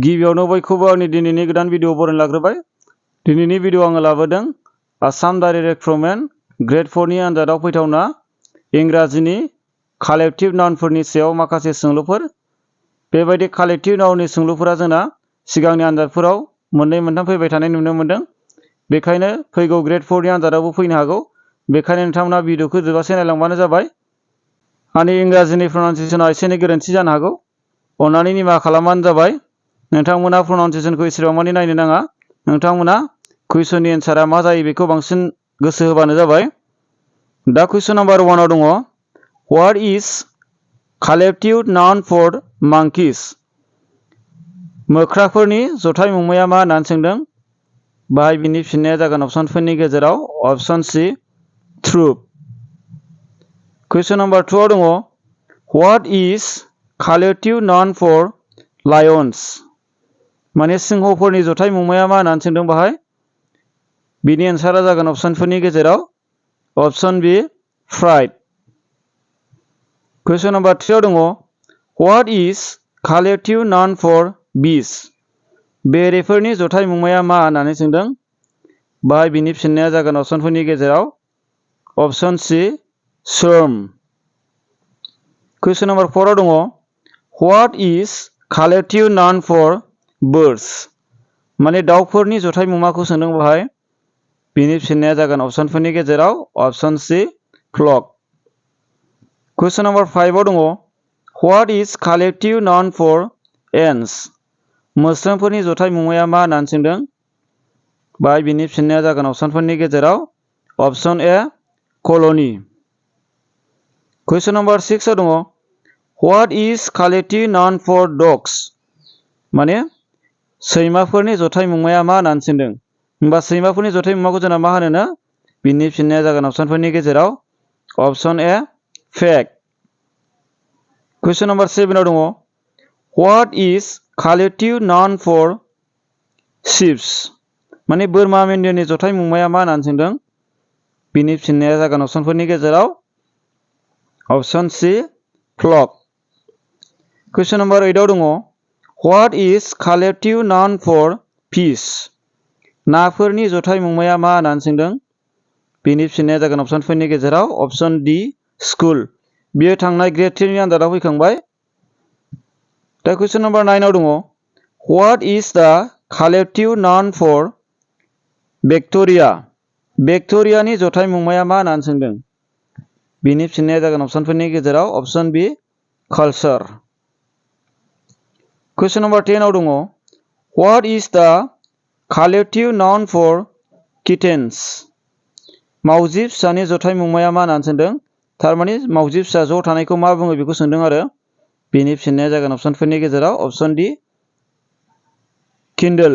गिबियावनो बयखौबो आंनि दिनैनि गोदान भिडिअ बरायना लाग्रोबाय। दिनैनि भिडिअ आङो लाबोदों आसाम डाइरेक्ट रिक्रुटमेन्ट ग्रेड 4 नि आनजादाव फैथावना इंराजिनि कालेक्टिभ नाउनफोरनि सायाव माखासे सोंलुफोर। बेबायदि कालेक्टिभ नाउननि सोंलुफोरा जोंना सिगांनि आनजादफोराव मोननै मोनथाम फैबाय थानाय नुनो मोनदों। बेखायनो फैगौ ग्रेड 4 नि आनजादावबो फैनो हागौ। बेखायनो नोंथांमोना भिडिअखौ जोबजासे नायलांबानो जाबाय। आंनि इंराजिनि प्रनाउन्सिएसना एसे एनै गोरोन्थि जानो हागौ। अन्नानै निमाहा खालामबानो जाबाय। नोंथांमोना प्रनाउन्सिएसनखौ एसेबां मानि नायनो नाङा। नोंथांमोना कुइसननि एन्सारा मा जायो बेखौ बांसिन गोसो होबानो जाबाय। दा कुइसन नाम्बार 1 आव दङ what is collective noun for monkeys? मोख्राफोरनि जथाय मुंमाया मा होननानै सोंदों। बाहाय बिनि फिननाया जागोन अपसनफोरनि गेजेराव अपसन सि ट्रुथ। कुइसन नाम्बार 2 आव दङ what is collective noun for lions? माने सिंहफोरनि जथाय मुंमाया मा होननानै सोंदों बाहाय। बिनि एन्सारा जागोन अपसनफोरनि गेजेराव अपसन बि फ्राइड। कुइसन नाम्बार 3 आव दङ what is collective noun for bees? बेरेफोरनि जथाय मुंमाया मा होननानै सोंदों। बाहाय बिनि फिननाया जागोन अपसनफोरनि गेजेराव अपसन सि स्वर्म। कुइसन नाम्बार 4 आव दङ what is collective noun for birds? माने दाउफोरनि जथाय मुंमाखौ सोंदों बाहाय। बिनि फिननाया जागोन अपसनफोरनि गेजेराव अपसन सि फ्लक। कुइसन नाम्बार 5 आव दङ what is collective noun for ants? मोस्रोमफोरनि जथाय मुंमाया मा होननानै सोंदों। बाहाय बिनि फिननाया जागोन अपसनफोरनि गेजेराव अपसन ए कलनि। कुइसन नाम्बार 6 आव दङ what is collective noun for dogs? माने सैमाफोरनि जथाय मुंमाया मा होननानै सोंदों। होमबा सैमाफोरनि जथाय मुंमाखौ जोंना मा होनोनो। बिनि फिननाया जागोन अपसनफोरनि गेजेराव अपसन ए फेक। कुइसन नाम्बार 7 आव दङ what is collective noun for ships? माने बोरमा मेन्देरनि जथाय मुंमाया मा होननानै सोंदों। बिनि फिननाया जागोन अपसनफोरनि गेजेराव अपसन सि फ्लक। कुइसन नाम्बार 8 आव दङ what is collective noun for fish? नाफोरनि जथाय मुंमाया मा होननानै सोंदों। बिनि फिननाया जागोन अपसनफोरनि गेजेराव अपसन डि स्कुल। बियो थांनाय ग्रेड 3 नि आनजादाव फैखांबाय। दा कुइसन नाम्बार 9 आव दङ व्हाट इज द कालेक्टिभ नाउन फर बेक्टेरिया? बेक्टेरियानि जथाय मुंमाया मा होननानै सोंदों। बिनि फिननाया जागोन अपसनफोरनि गेजेराव अपसन बि कालचार। कुइसन नाम्बार 10 आव दङ व्हाट इज द कालेक्टिभ नाउन फर किटेन्स? मावजि फिसानि जथाय मुंमाया मा होननानै सोंदों। थारमाने मावजि फिसा ज' थानायखौ मा बुङो बेखौ सोंदों आरो। बिनि फिननाया जागोन अपसनफोरनि गेजेराव अपसन डि किन्डल।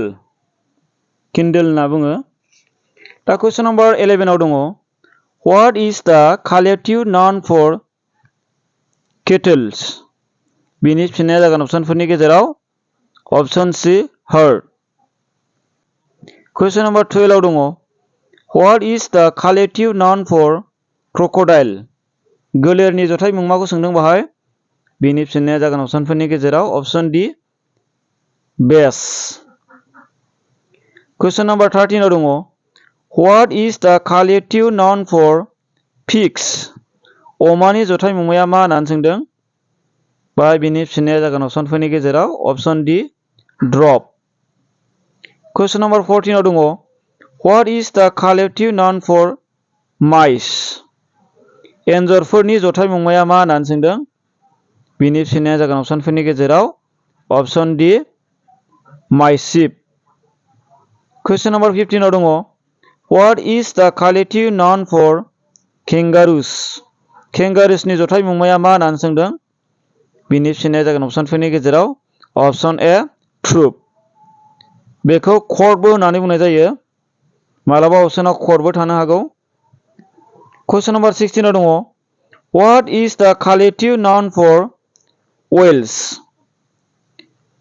किन्डल होनना बुङो। दा कुइसन नाम्बार 11 आव दङ व्हाट इज द कालेक्टिभ नाउन फर केटल्स? बिनि फिननाया जागोन अपसनफोरनि गेजेराव अपसन सि हार्ड। कुइसन नाम्बार 12 आव दङ व्हाट इज द कालेक्टिभ नाउन फर क्रकडाइल? गोलेरनि जथाय मुंमाखौ सोंदों बाहाय। बिनि फिननाया जागोन अपसनफोरनि गेजेराव अपसन डि बेस। कुइसन नाम्बार 13 आव दङ व्हाट इज द कालेक्टिभ नाउन फर पिग्स? अमानि जथाय मुंमाया मा होननानै सोंदों। बाहाय बिनि फिननाया जागोन अपसनफोरनि गेजेराव अपसन डि ड्रप। कुइसन नाम्बार 14 आव दङ व्हाट इज द कालेक्टिभ नाउन फर माइस? एन्जरफोरनि जथाय मुंमाया मा होननानै सोंदों। बिनि फिननाया जागोन अपसनफोरनि गेजेराव अपसन डि माइसिप। कुइसन नाम्बार 15 आव दङ व्हाट इज द कालेक्टिभ नाउन फर केंगारुस? केंगारुसनि जथाय मुंमाया मा होननानै सोंदों। बिनि फिननाया जागोन अपसनफोरनि गेजेराव अपसन ए ट्रुथ। बेखौ कर्डबो होननानै बुंनाय जायो। मालाबा अपसनाव कर्डबो थानो हागौ। कुइसन नाम्बार 16 आव दङ व्हाट इज द कालेक्टिभ नाउन फर वेल्स?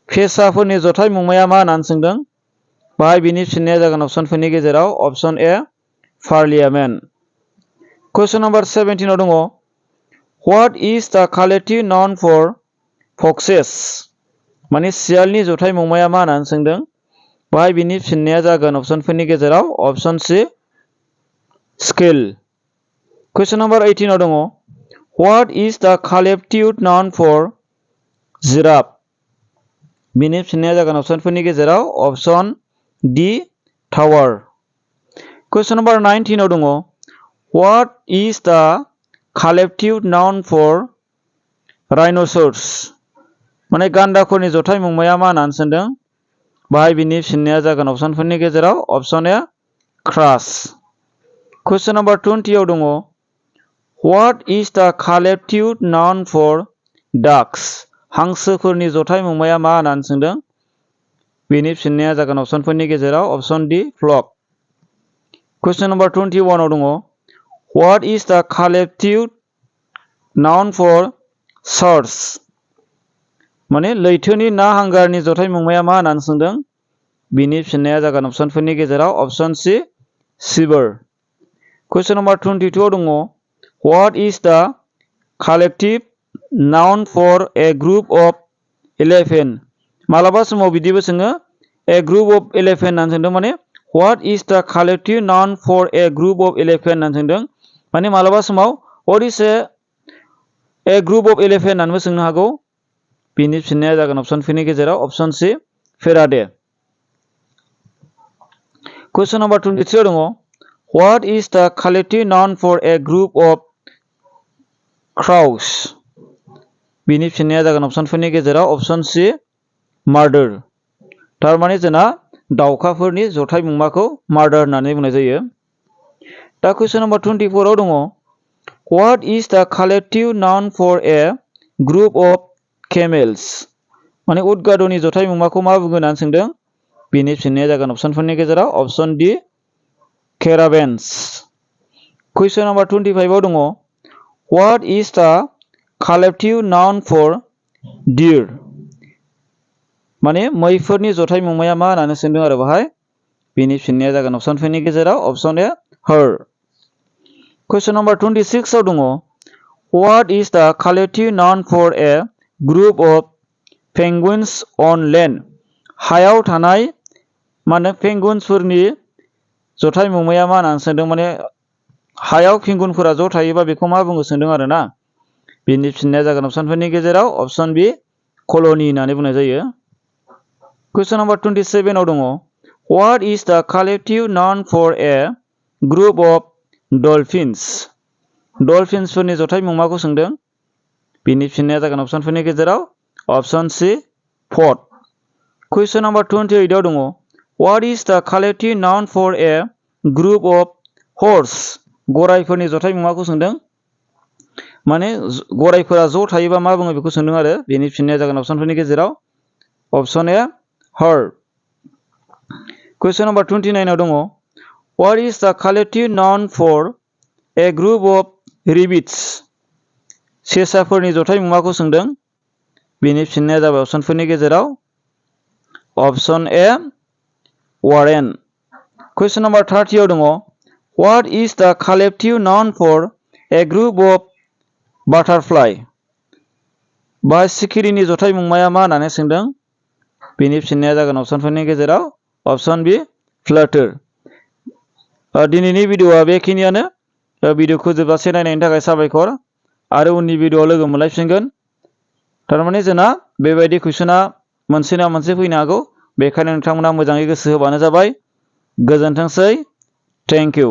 फेसाफोरनि जथाय मुंमाया मा होननानै सोंदों। बाहाय बिनि फिननाया जागोन अपसनफोरनि गेजेराव अपसन ए पार्लियामेन्ट। कुइसन नाम्बार 17 आव दङ व्हाट इज द कालेक्टिभ नाउन फर फक्सेस? माने सियालनि जथाय मुंमाया मा होननानै सोंदों बाहाय बिनि फिननाया जागोन अपसनफोरनि गेजेराव अपसन सी स्केल। कुइसन नम्बर 18 आव दङ what is the collective noun four giraffe. बिनि फिननाया जागोन अपसनफोरनि गेजेराव अपसन डी टावार। कुइसन नम्बर 19 आव दङ what is the collective noun four राइनोसर्स। माने गान्दाफोरनि जथाय मुंमाया मा होननानै सोंदों बाहाय बिनि फिननाया जागोन अपसनफोरनि गेजेराव अपसन ए क्रास। कुइसन नम्बर 20 आव दङ what is the collective noun four डाक्स। हांसोफोरनि जथाय मुंमाया मा होननानै सोंदों बेनि फिननाया जागोन अपसनफोरनि गेजेराव अपसन डी फ्लक। कुइसन नम्बर 21 आव दङ what is the collective noun four sharks. माने लैथोनि ना हांगारनि जथाय मुंमाया मा होननानै सोंदों बिनि फिननाया जागोन अपसनफोरनि गेजेराव अपसन सी सिबर। कुइसन नम्बर 22 आव दङ what is the collective noun for a group of 11। मालाबा समाव बिदिबो सोङो ए ग्रुप अफ 11 होननानै सोंदों माने what is the collective noun for a group of 11 होननानै सोंदों माने मालाबा समाव what is a group of 11 होननानैबो सोंनो हागौ। बिनि फिननाया जागोन अपसनफोरनि गेजेराव अपसन सी फेराडे। कुइसन नम्बर 23 आव दङ what is the collective noun for a group of crows. बिनि फिननाया जागोन अपसनफोरनि गेजेराव अपसन सी मार्डार। थारमाने जोंना दाउखाफोरनि जथाय मुंमाखौ मार्डार होननानै बुंनाय जायो। दा कुइसन नम्बर 24 आव दङ what is the collective noun for a group of camels. माने उट गाद'नि जथाय मुंमाखौ मा बुङो होननानै सोंदों बेनि फिननाया जागोन अपसनफोरनि गेजेराव अपसन डी केरावेन्स। कुइसन नम्बर 25 आव दङ what is the collective noun four dear. माने मैफोरनि जथाय मुंमाया मा होननानै सोंदों आरो बाहाय बेनि फिननाया जागोन अपसनफोरनि गेजेराव अपसन ए हर। कुइसन नम्बर 26 आव दङ what is the collective noun for a group of penguins on land. हायाव थानाय माने पेंगुइन्सफोरनि जथाय मुंमाया मा होननानै सोंदों माने हायाव पेंगुइनफोरा ज' थायोबा बेखौ मा बुङो सोंदों आरो ना। बेनि फिननाया जागोन अपसनफोरनि गेजेराव अपसन बी कल'नि होननानै बुंनाय जायो। कुइसन नम्बर 27 आव दङ what is the collective noun for a group of dolphins. डलफिन्सफोरनि जथाय मुंमाखौ सोंदों बेनि फिननाया जागोन अपसनफोरनि गेजेराव अपसन सी पट। कुइसन नम्बर 28 आव दङ what is the collective noun for a group of horses. गराइफोरनि जथाय मुंमाखौ सोंदों माने गराइफोरा ज' थायोबा मा बुङो बेखौ सोंदों आरो बेनि फिननाया जागोन अपसनफोरनि गेजेराव अपसन ए हर। कुइसन नम्बर 29 आव दङ what is the collective noun for a group of rabbits. सेसाफोरनि जथाय मुंमाखौ सोंदों बेनि फिननाया जाबाय अपसनफोरनि गेजेराव अपसन ए वारेन। कुइसन नम्बर 30 आव दङ what is the collective noun for a group of butterfly. बा सिखिरिनि जथाय मुंमाया मा होननानै सोंदों बेनि फिननाया जागोन अपसनफोरनि गेजेराव अपसन बी फ्लाटार। दिनैनि भिडिअआ बेखिनियानो। भिडिअखौ जोबजासे नायनायनि थाखाय साबायखर आरो उननि भिडिअआव लोगो मोनलायफिनगोन। थारमाने जोंना बेबायदि कुइसना मोनसे ना मोनसे फैनो हागौ बेखायनो नोंथांमोना मोजाङै गोसो होबानो जाबाय। गोजोनथोंसै। Thank you.